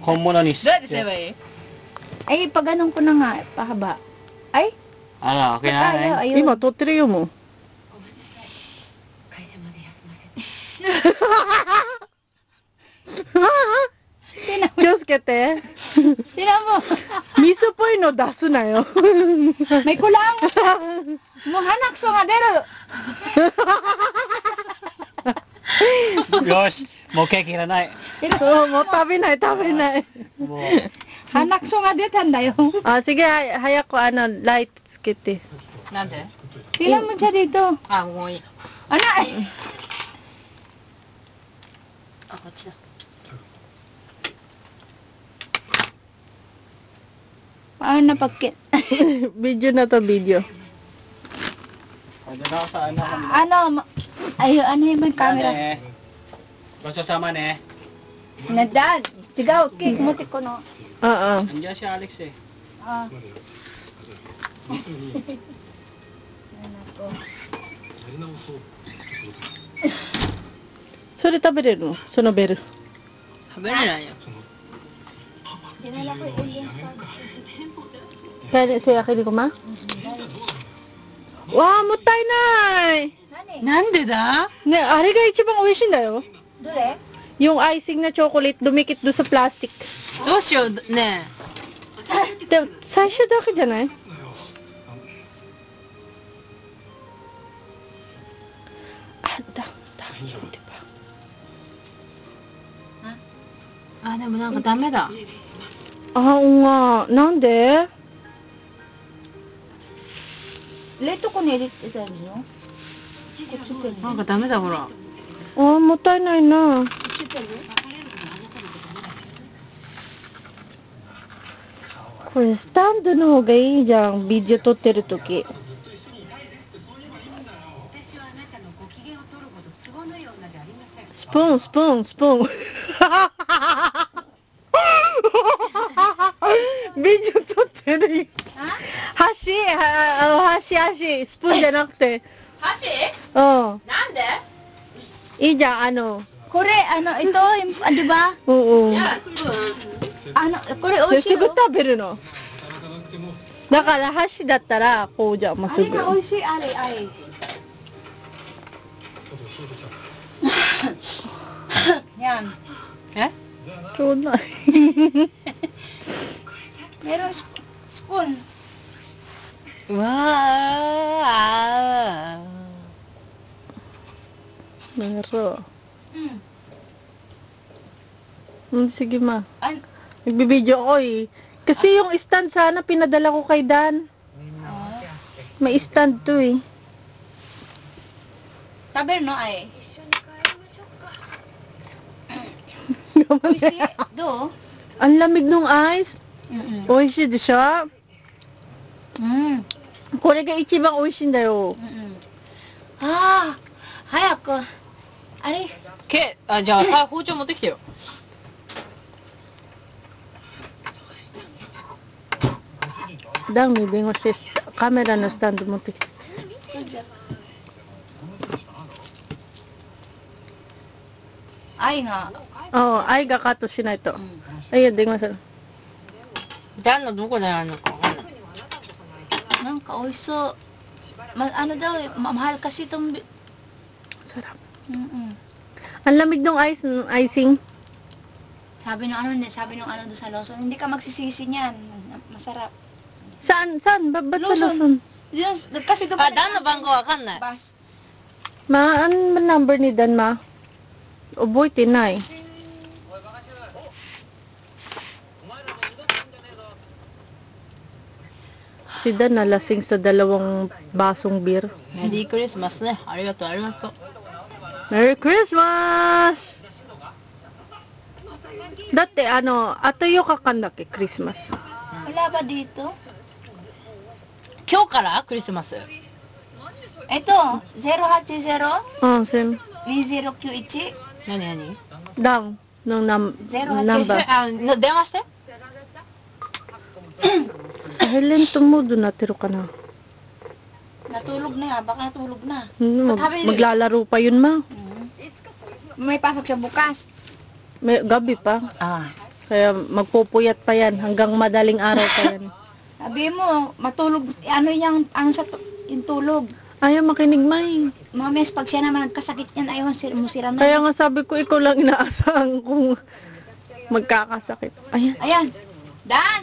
本物にし どうやってすればいい Ay, pag anong ko na nga, pahaba. Ay, あら、OK な tayo, い ayun. 今撮ってるよ、もう。気をつけて。 Tingnan mo. 味噌っぽいの出すなよ。 May kulang. Mo hanak so nga dero. よし、もうケーキいらない。そう、もう食べない、食べない。もう、 Hanak so nga detan dayo. あ、sige, 早くライトつけて。なんで Tingnan mo siya dito. あ、もういい。 Ano? あ、こっちだ。 Paano na pagkit? Video na to, video. Pwede na ako sa ano. Ano? Ano yung may camera? Gusto sama ne. Nadad. Sigaw, cake mo ko no. Oo. Andiyan si Alex eh. Ah. Ano ko? それ食べれるのそのベル。食べれないよ。 Dinala ko yung aliens card. Kaya siya kini ko ma? Wow, もったいない。 Nani? なんでだ ね、あれが一番美味しいんだよ。 Dure? Yung icing na chocolate dumikit do sa plastic. どうしようねでも最初だけじゃない？あ、だ、よってば。あ、でもなんかダメだ。あ、うんが、なんで？ Leto ko nilit ito no? なんかダメだほら。あ、もったいないな。これスタンドの方がいいじゃん、ビデオ撮ってるとき。スプーン、スプーン、スプーン。ビデオ撮ってる。箸、箸、スプーンじゃなくて。箸うん。なんでいいじゃん、Kore, ano, ito, yung, di ba? うんうん。いや、スプーン。 Ano, kore, です oishi ぐ no? 食べるの。だから箸だったらこうじゃん、もうす Ano ぐ。 na oishi, are, ay. Yan. え ちょうだい。 Meron spoon. うわあ。 Meron. Hmm. Sige ma. An Nagbibideo ako eh. Kasi yung stand sana pinadala ko kay Dan. May stand to eh. sabi no, ay. Oishi, do? Ang lamig nung ice. Mm-mm. Oishi de siya. Mm. これが一番美味しいんだよ。 Mm-mm. Ah, hayaku. Are, あ、じゃあさ、包丁持ってきてよ。ダンに電話してカメラのスタンド持ってきて。ay nga. ああ、愛がカットしないと。 Mm. あいや、電話する。ダンのどこであるのかわかんない。 Nangka, oiso. Ano daw eh, mahal kasi itong... Sarap. Mm-mm. Ang lamig nung icing. Sabi nung ano doon sa Lawson, hindi ka magsisisi niyan. Masarap. Saan? Ba't sa Lawson. Lawson? Yun, kasi doon あ、ダンの番号わかんない。 bus. Ma, ano ba number ni Dan, ma?覚えてない。Si Dan nalasing sa 2 basong beer. メリークリスマスね。ありがとう、ありがとう。 Merry Christmas! だってあと4日間だっけ、クリスマス。 Wala ba dito? 今日からクリスマス Ito, 080 うん、セム。 2091 何何 Dan ng number. あ、電話して。 Silent mode na tiro ka na. Natulog na, baka natulog na. Maglalaro pa yun, ma. May pasok siya bukas. May gabi pa. Ah. Kaya magpupuyat pa yan hanggang madaling araw pa yan. Sabi mo, matulog, ano ang yung tulog. Ayaw makinig, May. Mames, pag siya naman nagkasakit yan, ayaw mo sira na. Kaya nga sabi ko, ikaw lang inaasahan kung magkakasakit. Ayan. Ayan. Dan!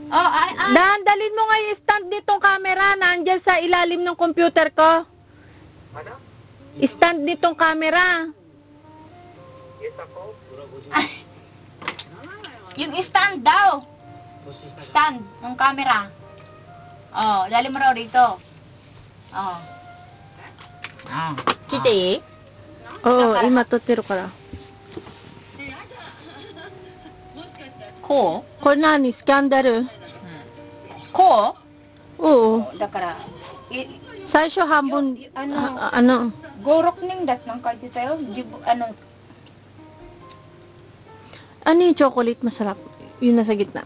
Oh, ay. Dan, dalhin mo nga yung stand nitong camera. Nandyan sa ilalim ng computer ko. Stand nitong camera. Yung stand daw. Stand ng camera. Oh, dali mo raw rito. Oh. Kite? Oo, ima, totiro ka ra. Ko? これ何スキャンダル Ko? Oo. だから、最初半分、ano, gorok ning dat ng kaldi tayo. Ano, ano yung chocolate masarap? Yung nasa gitna.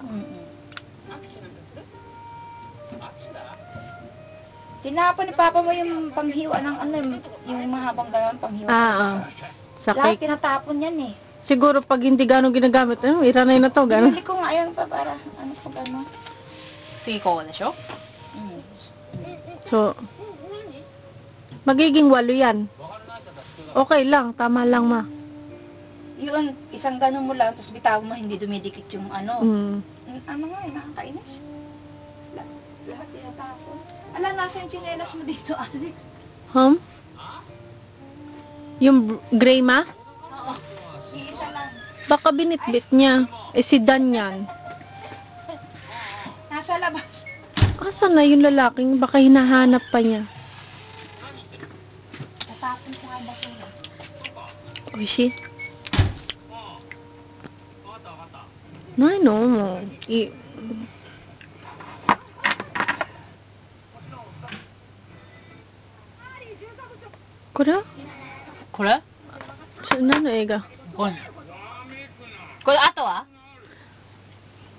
Tinapon ni Papa mo yung panghiwa ng ano, yung mahabang gano'n panghiwa. Sa Lahat cake. tinatapon yan eh. Siguro pag hindi gano'ng ginagamit, iranay na to, gano'n. Hindi ko nga ayan pa para, ano pag ano. 次こうでしょ So, magiging 8 yan. Okay lang, tama lang, ma. Yun, isang gano'n mo lang, tapos bitawan mo, hindi dumidikit yung ano. Ano nga, nakakainis. Lahat tinatapon. Ala, nasa yung tsinelas mo dito, Alex. Yung gray, ma? Oo, iisa lang. Baka binitbit niya. Si Dan yan. Nasa labas. Asan na yung lalaking? Baka hinahanap pa niya. Tatapon ko ang basura. Oishi. Nay no. Kore? これ何の映画? これ。これ、あとは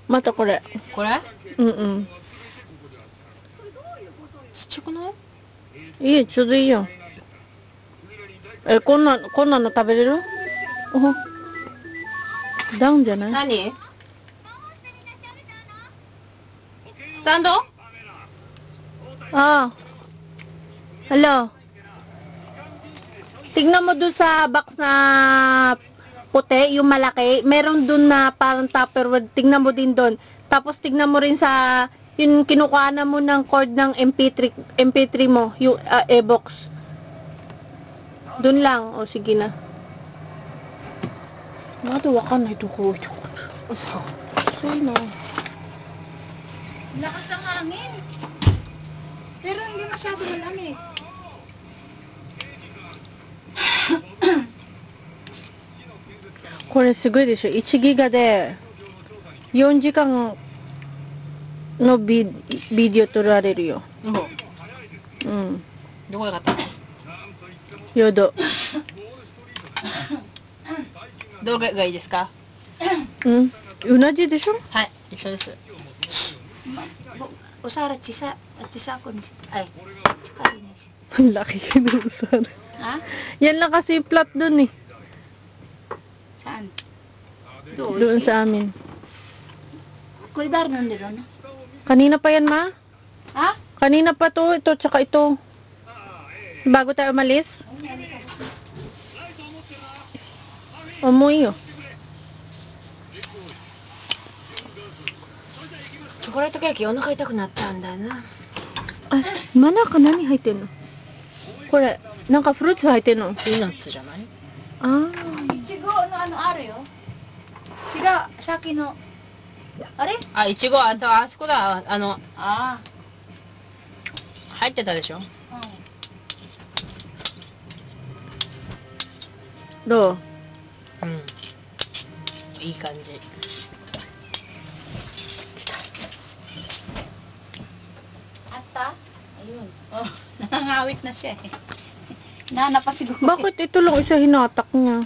Mata kore. これ Mm-mm. ちっちゃくない いい、ちょうどいいよ。こんなの食べれる？ダウンじゃない？何スタンド Hello. Tignan mo dun sa box na puti, yung malaki. Meron dun na parang Tupperware. Tignan mo din dun. Tapos tignan mo rin sa yung kinukuha na mo ng cord ng MP3 mo, yung e-box. Dun lang. O, sige na. Mado, wakan na ito ko. Say no. Lakas ng hangin. Pero hindi masyado malamig. Kore, sugoi desho. 1 giga de 4時間のビデオ撮られるよ。うん。どこで買ったのヨド。どれがいいですかうん。同じでしょ？はい、一緒です。 Usara, chisa. At chisa ko. Ay, tsaka inis. Ang laki kinusan. Ha? Yan lang kasi yung plot dun eh. Saan? Doon sa amin. Koridor nandun. Kanina pa yan, ma? Ha? Kanina pa to, ito, tsaka ito. Bago tayo umalis. Umuwi oh. チョコレートケーキお腹痛くなっちゃうんだよな。あ、今なんか何入ってんの？これ、なんかフルーツ入ってんの？ピーナッツじゃない いちごのあるよ。違う、さっきの。あれあ、いちご、あそこだ。あ入ってたでしょあ。どう？うん。いい感じ。Ata? Ayun. Oh, nangangawit na siya eh. Nana pa siguro. Bakit ito lang isa hinatak niya?